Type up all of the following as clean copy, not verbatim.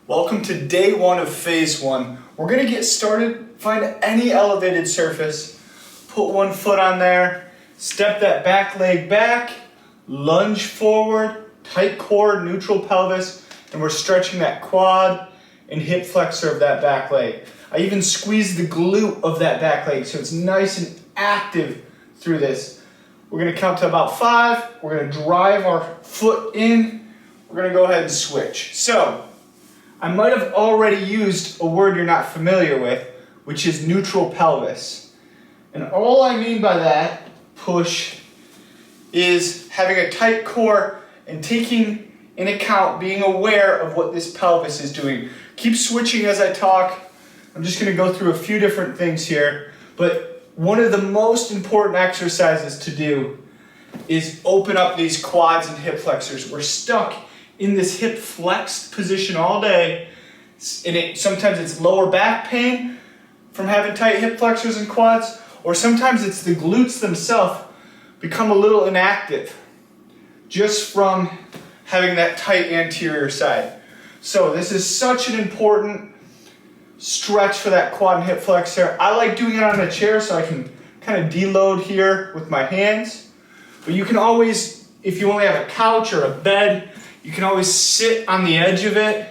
Welcome to day one of phase one. We're gonna get started, find any elevated surface, put one foot on there, step that back leg back, lunge forward, tight core, neutral pelvis, and we're stretching that quad and hip flexor of that back leg. I even squeeze the glute of that back leg so it's nice and active through this. We're gonna count to about 5, we're gonna drive our foot in, we're gonna go ahead and switch. So, I might have already used a word you're not familiar with, which is neutral pelvis. And all I mean by that, push, is having a tight core and taking in account, being aware of what this pelvis is doing. Keep switching as I talk. I'm just gonna go through a few different things here, but one of the most important exercises to do is open up these quads and hip flexors. We're stuck in this hip flexed position all day, and sometimes it's lower back pain from having tight hip flexors and quads, or sometimes it's the glutes themselves become a little inactive just from having that tight anterior side. So this is such an important stretch for that quad and hip flexor. I like doing it on a chair so I can kind of deload here with my hands, but you can always, if you only have a couch or a bed, you can always sit on the edge of it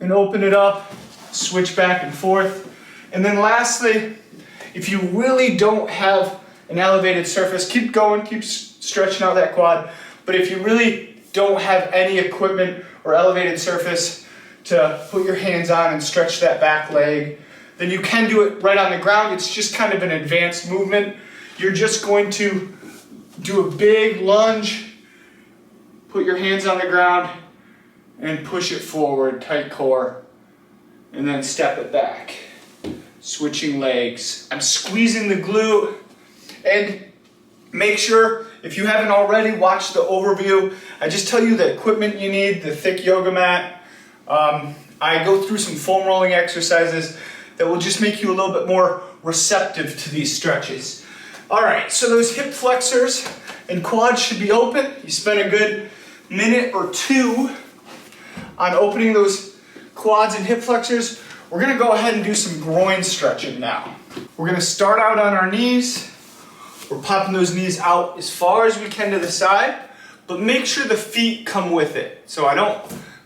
and open it up, switch back and forth. And then lastly, if you really don't have an elevated surface, keep going, keep stretching out that quad. But if you really don't have any equipment or elevated surface to put your hands on and stretch that back leg, then you can do it right on the ground. It's just kind of an advanced movement. You're just going to do a big lunge, put your hands on the ground and push it forward, tight core, and then step it back. Switching legs. I'm squeezing the glute, and make sure, if you haven't already, watch the overview. I just tell you the equipment you need, the thick yoga mat. I go through some foam rolling exercises that will just make you a little bit more receptive to these stretches. All right, so those hip flexors and quads should be open. You spend a good minute or two on opening those quads and hip flexors. We're gonna go ahead and do some groin stretching now. We're gonna start out on our knees. We're popping those knees out as far as we can to the side, but make sure the feet come with it. So I don't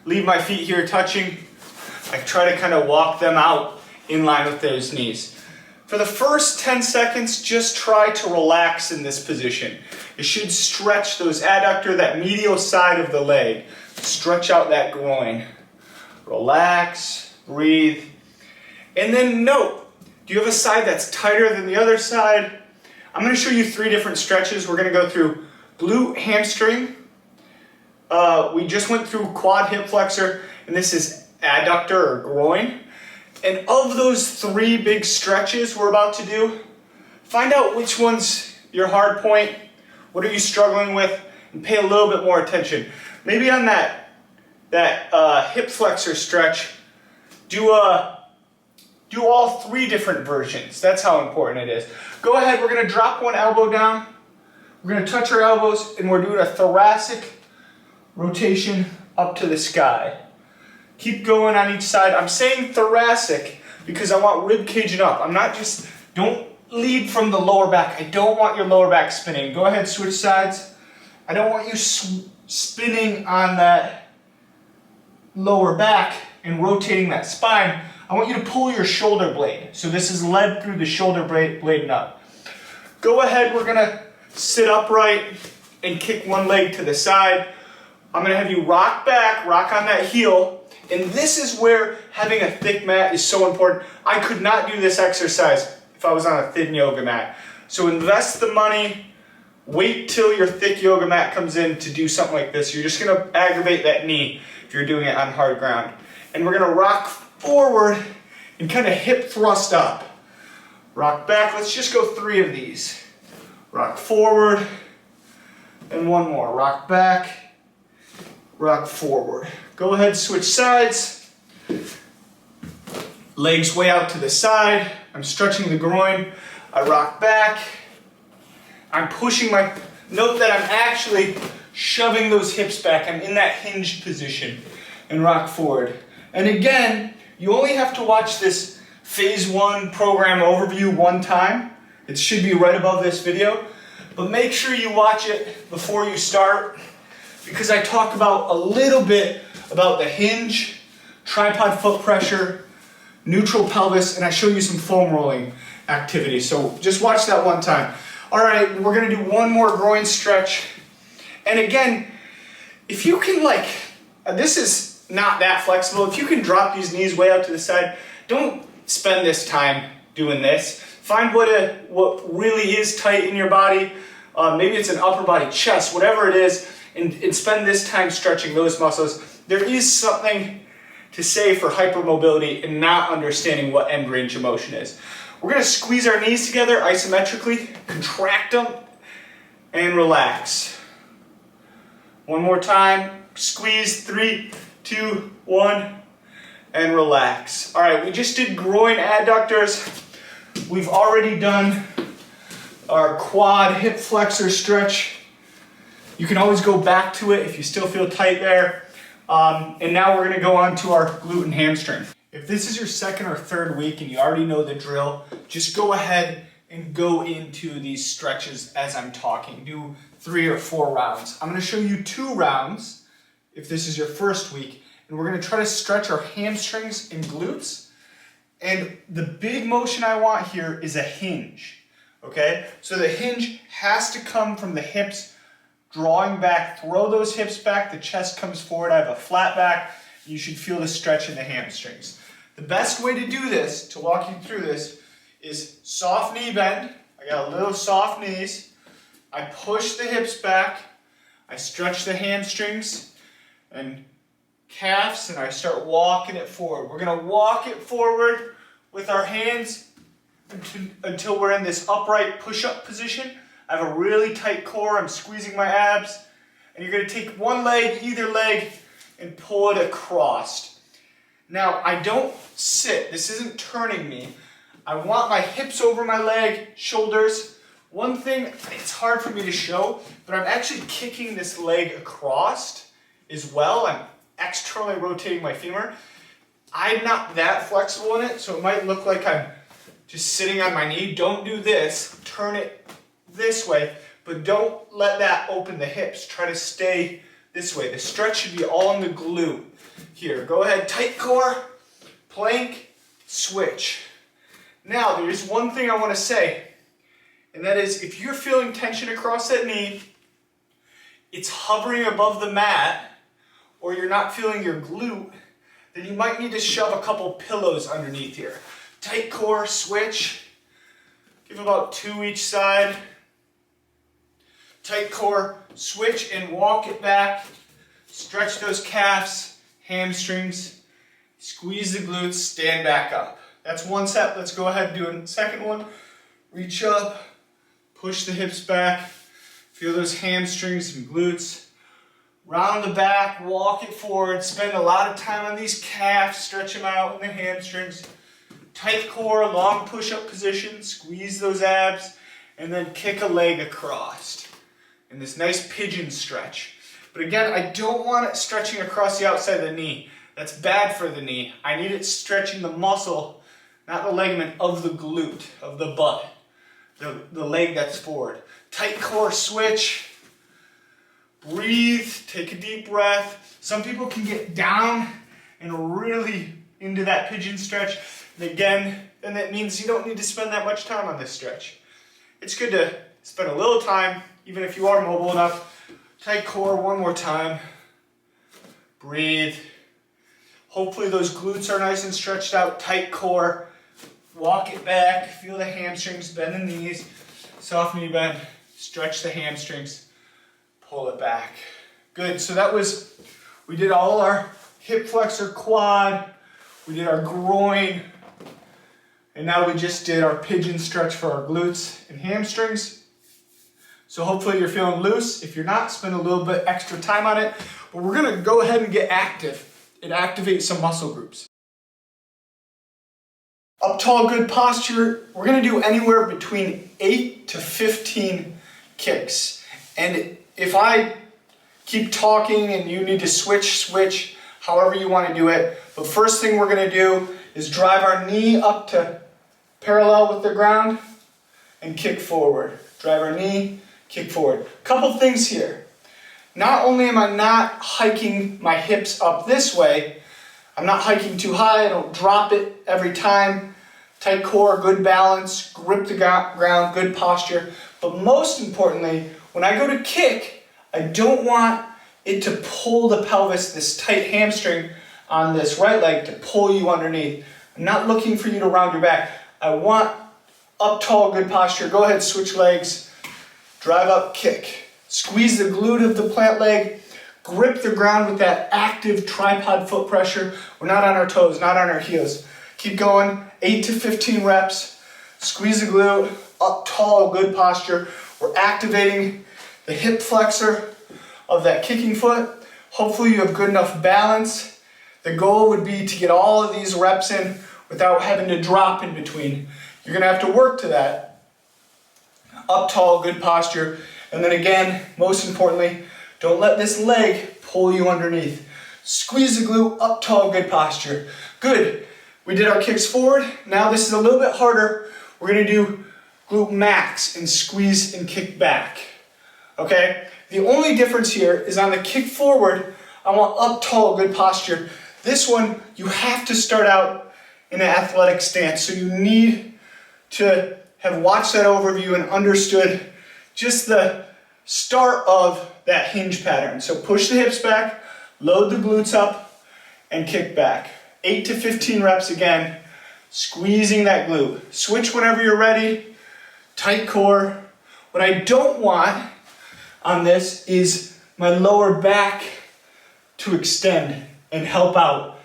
leave my feet here touching. I try to kind of walk them out in line with those knees. For the first 10 seconds, just try to relax in this position. It should stretch those adductor, that medial side of the leg. Stretch out that groin. Relax, breathe. And then note, do you have a side that's tighter than the other side? I'm gonna show you 3 different stretches. We're gonna go through glute hamstring. We just went through quad hip flexor, and this is adductor or groin. And of those 3 big stretches we're about to do, find out which one's your hard point, what are you struggling with, and pay a little bit more attention. Maybe on that hip flexor stretch, do all 3 different versions. That's how important it is. Go ahead, we're gonna drop one elbow down, we're gonna touch our elbows, and we're doing a thoracic rotation up to the sky. Keep going on each side. I'm saying thoracic because I want rib cage and up. I'm not just, don't lead from the lower back. I don't want your lower back spinning. Go ahead, switch sides. I don't want you spinning on that lower back and rotating that spine. I want you to pull your shoulder blade. So this is led through the shoulder blade and up. Go ahead, we're gonna sit upright and kick one leg to the side. I'm gonna have you rock back, rock on that heel. And this is where having a thick mat is so important. I could not do this exercise if I was on a thin yoga mat. So invest the money, wait till your thick yoga mat comes in to do something like this. You're just gonna aggravate that knee if you're doing it on hard ground. And we're gonna rock forward and kind of hip thrust up. Rock back, let's just go 3 of these. Rock forward, and one more. Rock back, rock forward. Go ahead, switch sides. Legs way out to the side. I'm stretching the groin. I rock back. I'm pushing note that I'm actually shoving those hips back. I'm in that hinged position. And rock forward. And again, you only have to watch this phase 1 program overview one time. It should be right above this video. But make sure you watch it before you start, because I talk about a little bit about the hinge, tripod foot pressure, neutral pelvis, and I show you some foam rolling activities. So just watch that one time. All right, we're gonna do one more groin stretch. And again, if you can this is not that flexible. If you can drop these knees way out to the side, don't spend this time doing this. Find what really is tight in your body. Maybe it's an upper body, chest, whatever it is, and spend this time stretching those muscles. There is something to say for hypermobility and not understanding what end range of motion is. We're gonna squeeze our knees together isometrically, contract them, and relax. One more time, squeeze, 3, 2, 1, and relax. All right, we just did groin adductors. We've already done our quad hip flexor stretch. You can always go back to it if you still feel tight there. And now we're gonna go on to our glute and hamstring. If this is your second or third week and you already know the drill, just go ahead and go into these stretches as I'm talking. Do 3 or 4 rounds. I'm gonna show you 2 rounds if this is your first week, and we're gonna try to stretch our hamstrings and glutes. And the big motion I want here is a hinge, okay? So the hinge has to come from the hips, drawing back, throw those hips back, the chest comes forward, I have a flat back, you should feel the stretch in the hamstrings. The best way to do this, to walk you through this, is soft knee bend. I got a little soft knees. I push the hips back, I stretch the hamstrings and calves, and I start walking it forward. We're gonna walk it forward with our hands until we're in this upright push-up position. I have a really tight core, I'm squeezing my abs, and you're gonna take one leg, either leg, and pull it across. Now, I don't sit, this isn't turning me. I want my hips over my leg, shoulders. One thing, it's hard for me to show, but I'm actually kicking this leg across as well. I'm externally rotating my femur. I'm not that flexible in it, so it might look like I'm just sitting on my knee. Don't do this, turn it this way, but don't let that open the hips. Try to stay this way. The stretch should be all in the glute. Here, go ahead, tight core, plank, switch. Now, there's one thing I want to say, and that is if you're feeling tension across that knee, it's hovering above the mat, or you're not feeling your glute, then you might need to shove a couple pillows underneath here. Tight core, switch. Give about 2 each side. Tight core, switch and walk it back. Stretch those calves, hamstrings. Squeeze the glutes, stand back up. That's one set. Let's go ahead and do a second one. Reach up, push the hips back. Feel those hamstrings and glutes. Round the back, walk it forward. Spend a lot of time on these calves. Stretch them out in the hamstrings. Tight core, long push-up position. Squeeze those abs. And then kick a leg across. In this nice pigeon stretch. But again, I don't want it stretching across the outside of the knee. That's bad for the knee. I need it stretching the muscle, not the ligament of the glute, of the butt. The leg that's forward. Tight core switch. Breathe, take a deep breath. Some people can get down and really into that pigeon stretch. And again, then that means you don't need to spend that much time on this stretch. It's good to spend a little time, even if you are mobile enough. Tight core, one more time. Breathe. Hopefully those glutes are nice and stretched out. Tight core. Walk it back. Feel the hamstrings, bend the knees. Soft knee bend. Stretch the hamstrings. Pull it back. Good, so we did all our hip flexor quad, we did our groin, and now we just did our pigeon stretch for our glutes and hamstrings. So hopefully you're feeling loose. If you're not, spend a little bit extra time on it. But we're gonna go ahead and get active and activate some muscle groups. Up tall, good posture. We're gonna do anywhere between 8 to 15 kicks. And if I keep talking and you need to switch, however you want to do it, But first thing we're gonna do is drive our knee up to parallel with the ground and kick forward. Drive our knee, kick forward. Couple things here. Not only am I not hiking my hips up this way, I'm not hiking too high, I don't drop it every time. Tight core, good balance, grip the ground, good posture. But most importantly, when I go to kick, I don't want it to pull the pelvis, this tight hamstring on this right leg, to pull you underneath. I'm not looking for you to round your back. I want up tall, good posture. Go ahead, switch legs. Drive up, kick. Squeeze the glute of the plant leg. Grip the ground with that active tripod foot pressure. We're not on our toes, not on our heels. Keep going, 8 to 15 reps. Squeeze the glute, up tall, good posture. We're activating the hip flexor of that kicking foot. Hopefully you have good enough balance. The goal would be to get all of these reps in without having to drop in between. You're gonna have to work to that. Up tall, good posture. And then again, most importantly, don't let this leg pull you underneath. Squeeze the glute, up tall, good posture. Good. We did our kicks forward. Now this is a little bit harder. We're gonna do glute max and squeeze and kick back. Okay? The only difference here is on the kick forward, I want up tall, good posture. This one, you have to start out in an athletic stance. So you need to have watched that overview and understood just the start of that hinge pattern. So push the hips back, load the glutes up, and kick back. 8 to 15 reps again, squeezing that glute. Switch whenever you're ready, tight core. What I don't want on this is my lower back to extend and help out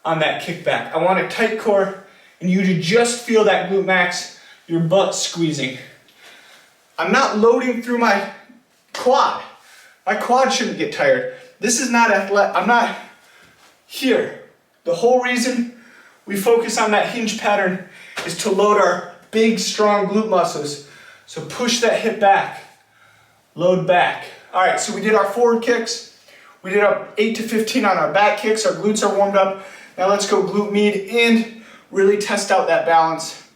on that kickback. I want a tight core and you to just feel that glute max, your butt squeezing. I'm not loading through my quad. My quad shouldn't get tired. This is not athletic. I'm not here. The whole reason we focus on that hinge pattern is to load our big, strong glute muscles. So push that hip back, load back. All right, so we did our forward kicks. We did our 8 to 15 on our back kicks. Our glutes are warmed up. Now let's go glute med and really test out that balance.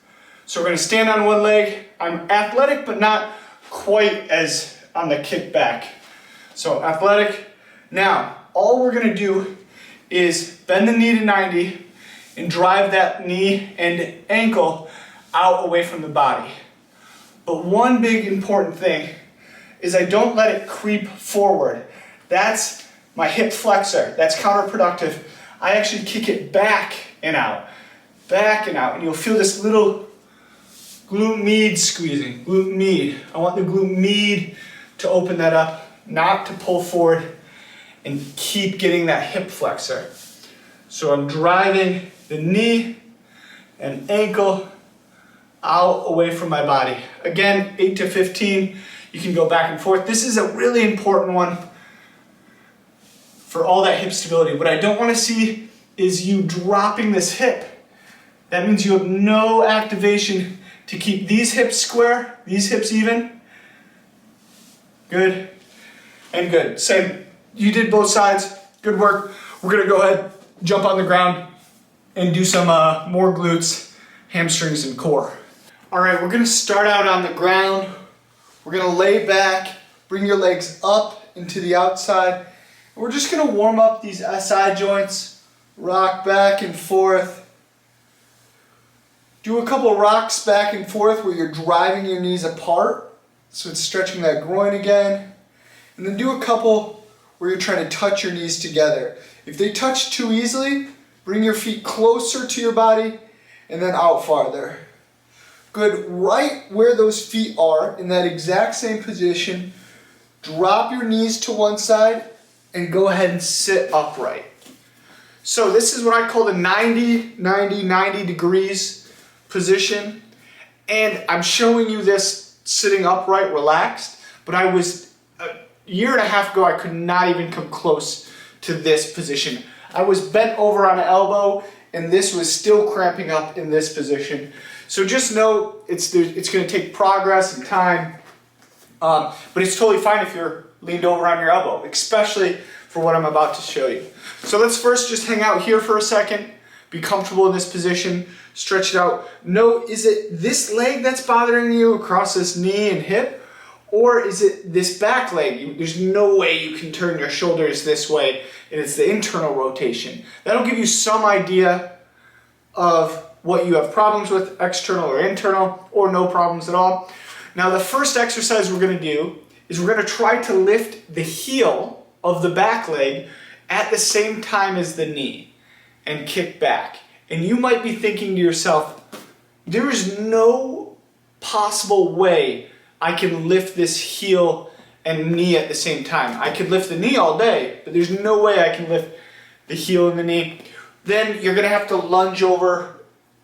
So we're gonna stand on one leg. I'm athletic, but not quite as on the kick back. So athletic. Now, all we're gonna do is bend the knee to 90 and drive that knee and ankle out away from the body. But one big important thing is I don't let it creep forward. That's my hip flexor. That's counterproductive. I actually kick it back and out, and you'll feel this little glute med squeezing, glute med. I want the glute med to open that up, not to pull forward, and keep getting that hip flexor. So I'm driving the knee and ankle out away from my body. Again, 8 to 15, you can go back and forth. This is a really important one for all that hip stability. What I don't want to see is you dropping this hip. That means you have no activation to keep these hips square, these hips even. Good and good. Same, you did both sides, good work. We're gonna go ahead, jump on the ground and do some more glutes, hamstrings, and core. All right, we're gonna start out on the ground. We're gonna lay back, bring your legs up into the outside. We're just gonna warm up these SI joints, rock back and forth. Do a couple rocks back and forth where you're driving your knees apart, so it's stretching that groin again. And then do a couple where you're trying to touch your knees together. If they touch too easily, bring your feet closer to your body and then out farther. Good, right where those feet are, in that exact same position, drop your knees to one side and go ahead and sit upright. So this is what I call the 90 degrees position. And I'm showing you this sitting upright, relaxed, but I was, a year and a half ago, I could not even come close to this position. I was bent over on an elbow and this was still cramping up in this position. So just know it's gonna take progress and time, but it's totally fine if you're leaned over on your elbow, especially for what I'm about to show you. So let's first just hang out here for a second, be comfortable in this position, stretch it out. Note, is it this leg that's bothering you across this knee and hip? Or is it this back leg? There's no way you can turn your shoulders this way, and it's the internal rotation. That'll give you some idea of what you have problems with, external or internal, or no problems at all. Now the first exercise we're going to do is we're going to try to lift the heel of the back leg at the same time as the knee and kick back. And you might be thinking to yourself, there is no possible way I can lift this heel and knee at the same time. I could lift the knee all day, but there's no way I can lift the heel and the knee. Then you're going to have to lunge over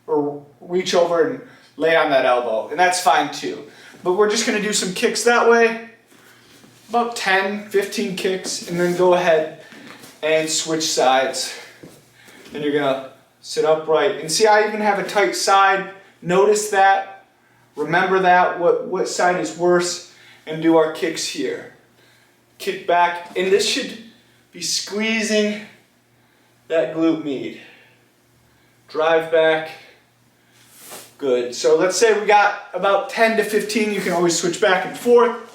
or reach over and lay on that elbow, and that's fine too. But we're just going to do some kicks that way, about 10, 15 kicks, and then go ahead and switch sides. And you're going to sit upright. And see, I even have a tight side. Notice that. Remember that, what side is worse, and do our kicks here. Kick back, and this should be squeezing that glute med. Drive back. Good. So let's say we got about 10 to 15. You can always switch back and forth.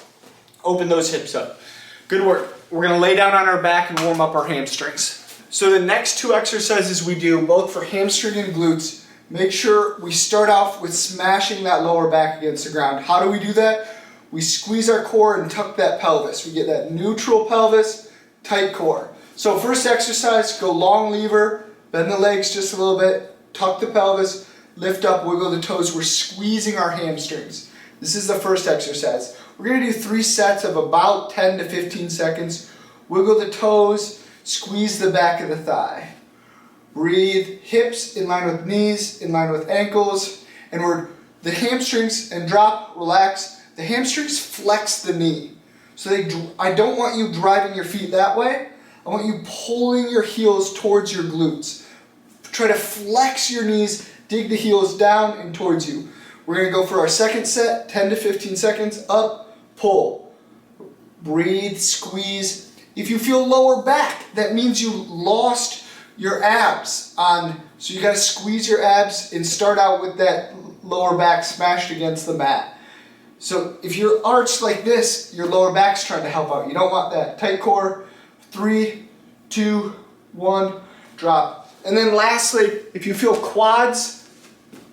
Open those hips up. Good work. We're going to lay down on our back and warm up our hamstrings. So the next two exercises we do, both for hamstring and glutes, make sure we start off with smashing that lower back against the ground. How do we do that? We squeeze our core and tuck that pelvis. We get that neutral pelvis, tight core. So first exercise, go long lever, bend the legs just a little bit, tuck the pelvis, lift up, wiggle the toes. We're squeezing our hamstrings. This is the first exercise. We're going to do 3 sets of about 10 to 15 seconds. Wiggle the toes, squeeze the back of the thigh. Breathe, hips in line with knees, in line with ankles, and the hamstrings, and drop, relax. The hamstrings flex the knee. So I don't want you driving your feet that way. I want you pulling your heels towards your glutes. Try to flex your knees, dig the heels down and towards you. We're going to go for our second set, 10 to 15 seconds, up, pull. Breathe, squeeze. If you feel lower back, that means you lost your abs on, so you got to squeeze your abs and start out with that lower back smashed against the mat. So if you're arched like this, your lower back's trying to help out. You don't want that. Tight core. 3, 2, 1, drop. And then lastly, if you feel quads,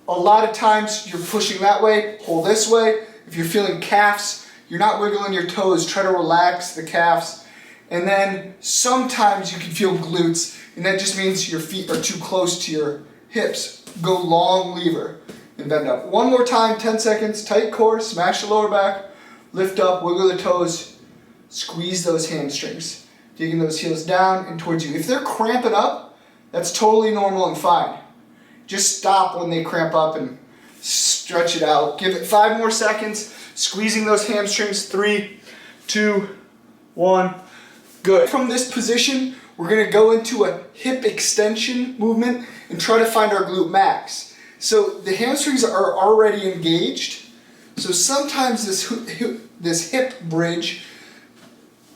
a lot of times you're pushing that way, pull this way. If you're feeling calves, you're not wiggling your toes, try to relax the calves. And then sometimes you can feel glutes, and that just means your feet are too close to your hips. Go long lever and bend up. One more time, 10 seconds, tight core, smash the lower back, lift up, wiggle the toes, squeeze those hamstrings, digging those heels down and towards you. If they're cramping up, that's totally normal and fine. Just stop when they cramp up and stretch it out. Give it 5 more seconds, squeezing those hamstrings. 3, 2, 1. Good. From this position, we're going to go into a hip extension movement and try to find our glute max. So the hamstrings are already engaged. So sometimes this hip bridge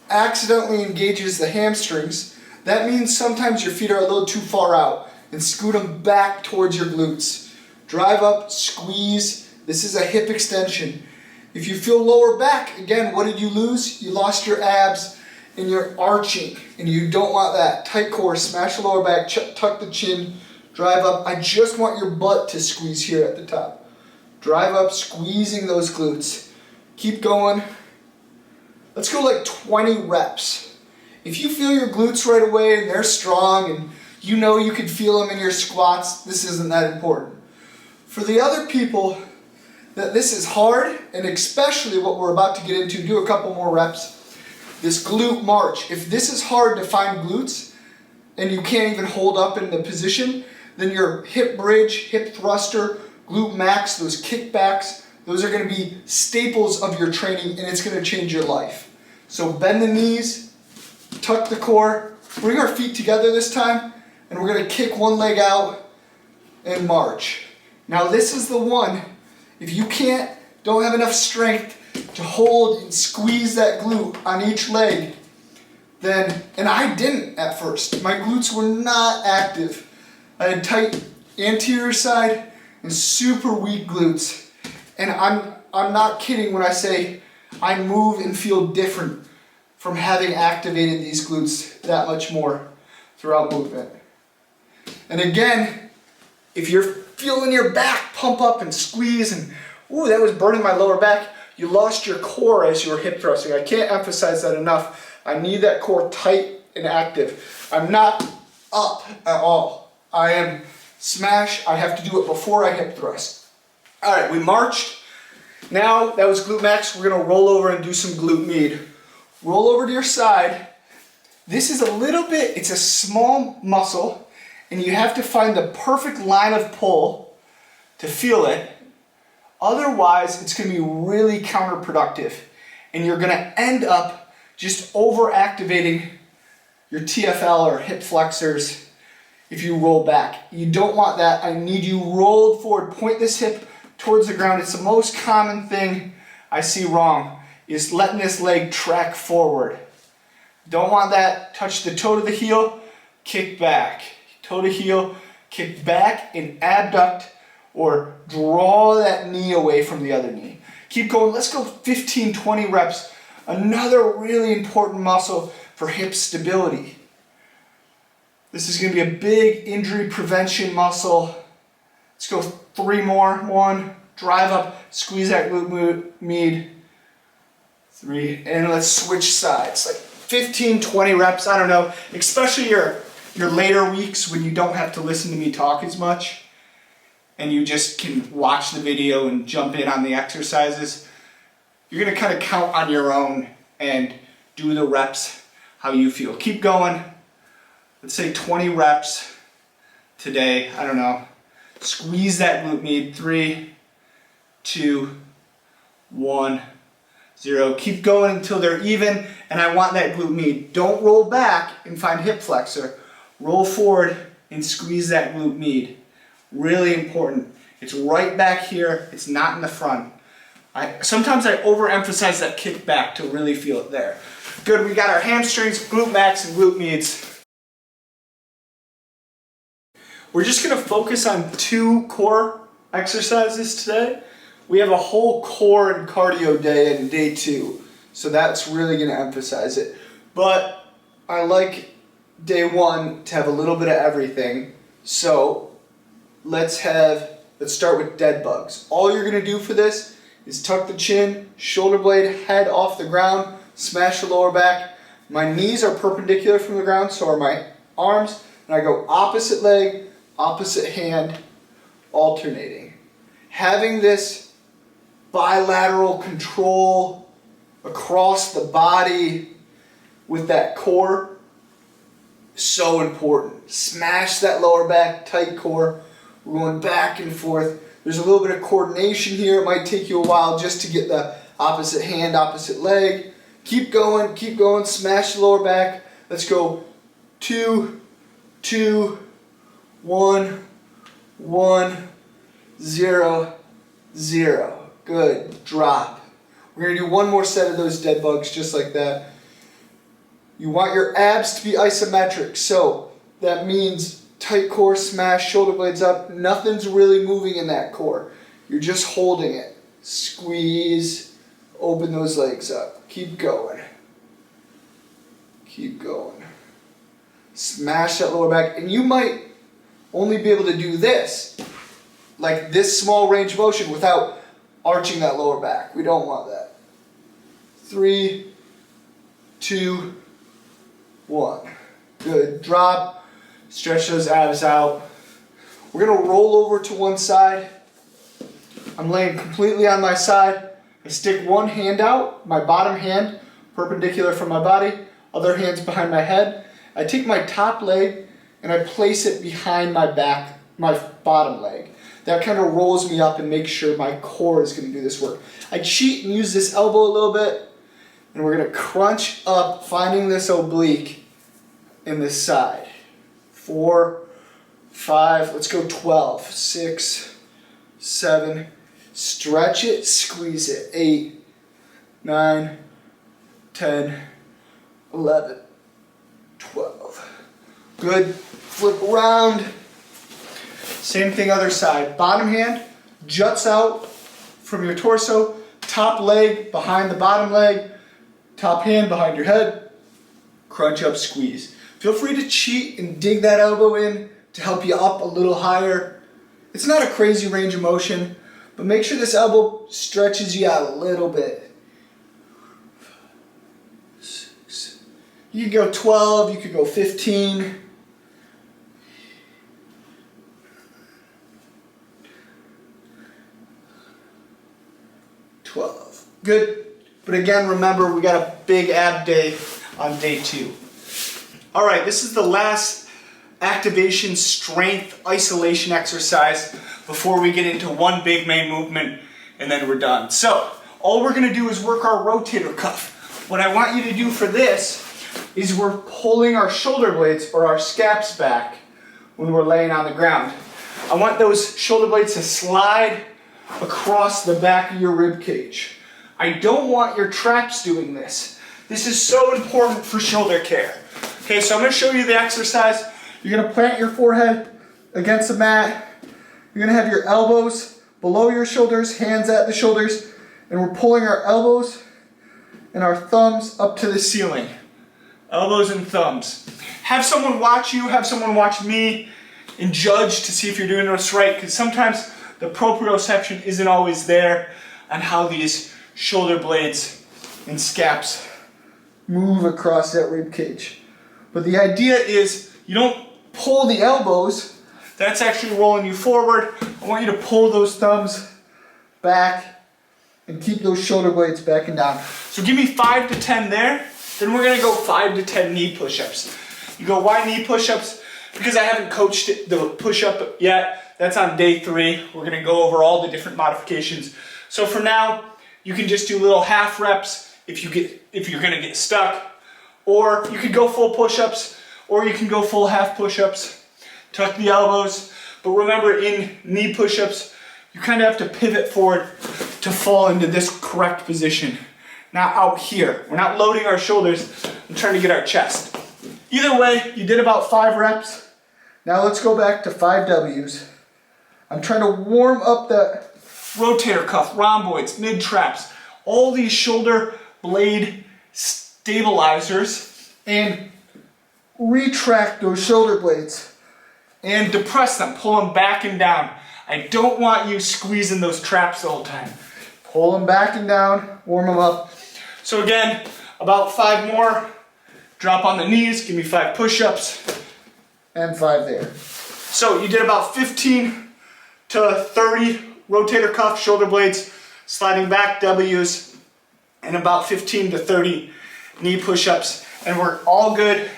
accidentally engages the hamstrings. That means sometimes your feet are a little too far out, and scoot them back towards your glutes. Drive up, squeeze. This is a hip extension. If you feel lower back, again, what did you lose? You lost your abs and you're arching, and you don't want that. Tight core, smash the lower back, tuck the chin, drive up. I just want your butt to squeeze here at the top. Drive up, squeezing those glutes. Keep going. Let's go like 20 reps. If you feel your glutes right away and they're strong and you know you can feel them in your squats, this isn't that important. For the other people that this is hard, and especially what we're about to get into, do a couple more reps. This glute march. If this is hard to find glutes and you can't even hold up in the position, then your hip bridge, hip thruster, glute max, those kickbacks, those are going to be staples of your training, and it's going to change your life. So bend the knees, tuck the core, bring our feet together this time, and we're going to kick one leg out and march. Now this is the one, if you don't have enough strength to hold and squeeze that glute on each leg, then, and I didn't at first. My glutes were not active. I had tight anterior side and super weak glutes. And I'm not kidding when I say I move and feel different from having activated these glutes that much more throughout movement. And again, if you're feeling your back pump up and squeeze and, ooh, that was burning my lower back, you lost your core as you were hip thrusting. I can't emphasize that enough. I need that core tight and active. I'm not up at all. I am smash. I have to do it before I hip thrust. All right, we marched. Now that was glute max. We're gonna roll over and do some glute med. Roll over to your side. This is a little bit, it's a small muscle, and you have to find the perfect line of pull to feel it. Otherwise, it's going to be really counterproductive, and you're going to end up just over-activating your TFL or hip flexors if you roll back. You don't want that. I need you rolled forward. Point this hip towards the ground. It's the most common thing I see wrong, is letting this leg track forward. Don't want that. Touch the toe to the heel, kick back. Toe to heel, kick back and abduct, or draw that knee away from the other knee. Keep going. Let's go 15, 20 reps. Another really important muscle for hip stability. This is going to be a big injury prevention muscle. Let's go 3 more. 1, drive up, squeeze that glute med. 3, and let's switch sides. Like 15, 20 reps, I don't know. Especially your later weeks when you don't have to listen to me talk as much, and you just can watch the video and jump in on the exercises. You're going to kind of count on your own and do the reps how you feel. Keep going. Let's say 20 reps today. I don't know. Squeeze that glute med. 3, 2, 1, 0. Keep going until they're even, and I want that glute med. Don't roll back and find hip flexor. Roll forward and squeeze that glute med. Really important. It's right back here. It's not in the front. Sometimes I overemphasize that kick back to really feel it there. Good, we got our hamstrings, glute max, and glute meds. We're just going to focus on 2 core exercises today. We have a whole core and cardio day in day 2, so that's really going to emphasize it. But I like day 1 to have a little bit of everything, so let's start with dead bugs. All you're going to do for this is tuck the chin, shoulder blade, head off the ground, smash the lower back. My knees are perpendicular from the ground, so are my arms, and I go opposite leg, opposite hand, alternating. Having this bilateral control across the body with that core, so important. Smash that lower back, tight core. We're going back and forth. There's a little bit of coordination here. It might take you a while just to get the opposite hand, opposite leg. Keep going, smash the lower back. Let's go 2, 2, 1, 1, 0, 0. Good, drop. We're gonna do 1 more set of those dead bugs just like that. You want your abs to be isometric, so that means tight core, smash, shoulder blades up. Nothing's really moving in that core. You're just holding it. Squeeze, open those legs up. Keep going. Keep going. Smash that lower back. And you might only be able to do this, like this small range of motion, without arching that lower back. We don't want that. 3, 2, 1. Good. Drop. Stretch those abs out. We're going to roll over to one side. I'm laying completely on my side. I stick one hand out, my bottom hand perpendicular from my body, other hand's behind my head. I take my top leg and I place it behind my back, my bottom leg. That kind of rolls me up and makes sure my core is going to do this work. I cheat and use this elbow a little bit, and we're going to crunch up, finding this oblique in this side. 4, 5, let's go 12, 6, 7, stretch it, squeeze it, 8, 9, 10, 11, 12. Good. Flip around. Same thing other side. Bottom hand juts out from your torso. Top leg behind the bottom leg. Top hand behind your head. Crunch up, squeeze. Feel free to cheat and dig that elbow in to help you up a little higher. It's not a crazy range of motion, but make sure this elbow stretches you out a little bit. 6. You could go 12, you could go 15. 12. Good. But again, remember, we got a big ab day on day 2. All right, this is the last activation strength isolation exercise before we get into one big main movement and then we're done. So all we're gonna do is work our rotator cuff. What I want you to do for this is we're pulling our shoulder blades or our scaps back when we're laying on the ground. I want those shoulder blades to slide across the back of your rib cage. I don't want your traps doing this. This is so important for shoulder care. Okay, so I'm gonna show you the exercise. You're gonna plant your forehead against the mat. You're gonna have your elbows below your shoulders, hands at the shoulders, and we're pulling our elbows and our thumbs up to the ceiling. Elbows and thumbs. Have someone watch you, have someone watch me, and judge to see if you're doing this right, because sometimes the proprioception isn't always there on how these shoulder blades and scaps move across that rib cage. But the idea is you don't pull the elbows, that's actually rolling you forward. I want you to pull those thumbs back and keep those shoulder blades back and down. So give me 5 to 10 there, then we're gonna go 5 to 10 knee push-ups. You go, why knee push-ups? Because I haven't coached the push-up yet. That's on day 3. We're gonna go over all the different modifications. So for now, you can just do little half reps if you're gonna get stuck, or you could go full push-ups, or you can go full half push-ups. Tuck the elbows, but remember in knee push-ups, you kind of have to pivot forward to fall into this correct position. Not out here. We're not loading our shoulders. I'm trying to get our chest. Either way, you did about 5 reps. Now let's go back to 5 W's. I'm trying to warm up that rotator cuff, rhomboids, mid traps, all these shoulder blade stabilizers, and retract those shoulder blades and depress them, pull them back and down. I don't want you squeezing those traps the whole time. Pull them back and down, warm them up. So again, about 5 more. Drop on the knees, give me 5 push-ups, and 5 there. So you did about 15 to 30 rotator cuff, shoulder blades, sliding back W's, and about 15 to 30 knee push-ups, and we're all good.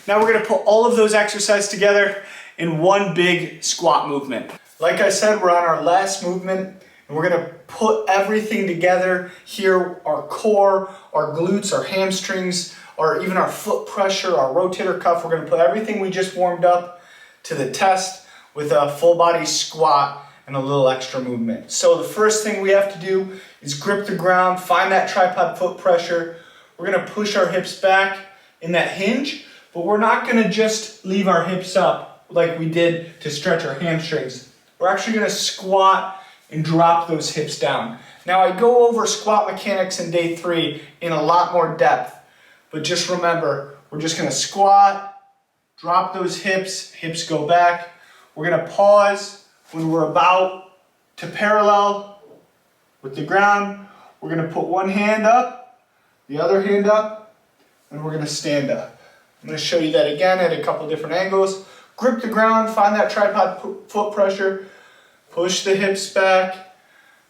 Now we're gonna put all of those exercises together in one big squat movement. Like I said, we're on our last movement, and we're gonna put everything together here, our core, our glutes, our hamstrings, or even our foot pressure, our rotator cuff. We're gonna put everything we just warmed up to the test with a full body squat and a little extra movement. So the first thing we have to do is grip the ground, find that tripod foot pressure. We're gonna push our hips back in that hinge, but we're not gonna just leave our hips up like we did to stretch our hamstrings. We're actually gonna squat and drop those hips down. Now I go over squat mechanics in day 3 in a lot more depth, but just remember, we're just gonna squat, drop those hips, hips go back. We're gonna pause when we're about to parallel with the ground. We're gonna put one hand up, the other hand up, and we're gonna stand up. I'm gonna show you that again at a couple different angles. Grip the ground, find that tripod foot pressure, push the hips back,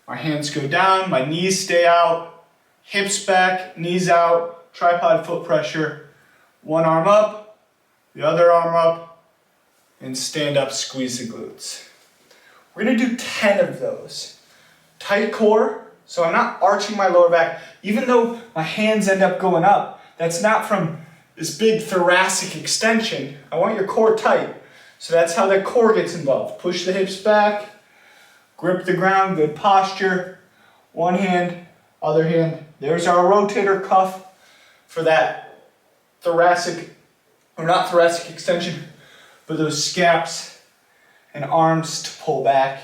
my hands go down, my knees stay out, hips back, knees out, tripod foot pressure, one arm up, the other arm up, and stand up, squeeze the glutes. We're gonna do 10 of those. Tight core, so I'm not arching my lower back. Even though my hands end up going up, that's not from this big thoracic extension. I want your core tight. So that's how the core gets involved. Push the hips back, grip the ground, good posture. One hand, other hand. There's our rotator cuff for that thoracic or not thoracic extension, but those scaps and arms to pull back.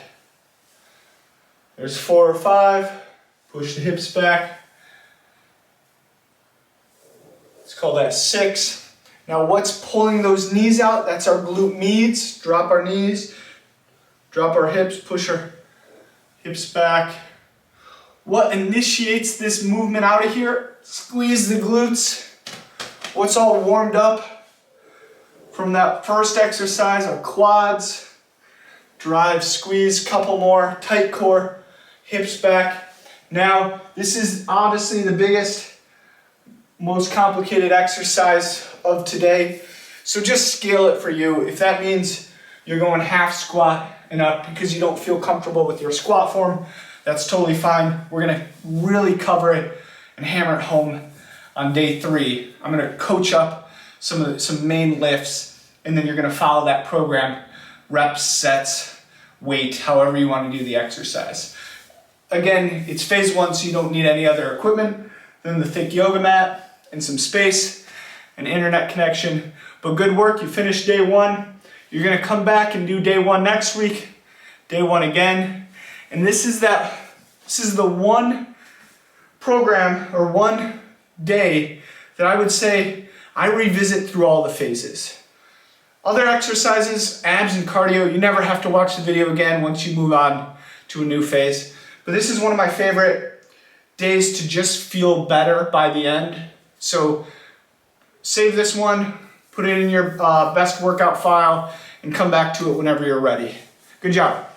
There's 4 or 5. Push the hips back. Let's call that 6. Now what's pulling those knees out? That's our glute medius. Drop our knees, drop our hips, push our hips back. What initiates this movement out of here? Squeeze the glutes. What's all warmed up from that first exercise? Our quads. Drive, squeeze, couple more. Tight core, hips back. Now, this is obviously the biggest, most complicated exercise of today. So just scale it for you. If that means you're going half squat and up because you don't feel comfortable with your squat form, that's totally fine. We're gonna really cover it and hammer it home on day 3. I'm gonna coach up some main lifts, and then you're gonna follow that program, reps, sets, weight, however you wanna do the exercise. Again, it's phase 1, so you don't need any other equipment than the thick yoga mat and some space and internet connection. But good work, you finished day 1. You're gonna come back and do day 1 next week, day 1 again. And this is the one program or one day that I would say I revisit through all the phases. Other exercises, abs and cardio, you never have to watch the video again once you move on to a new phase. But this is one of my favorite days to just feel better by the end. So save this one, put it in your best workout file, and come back to it whenever you're ready. Good job.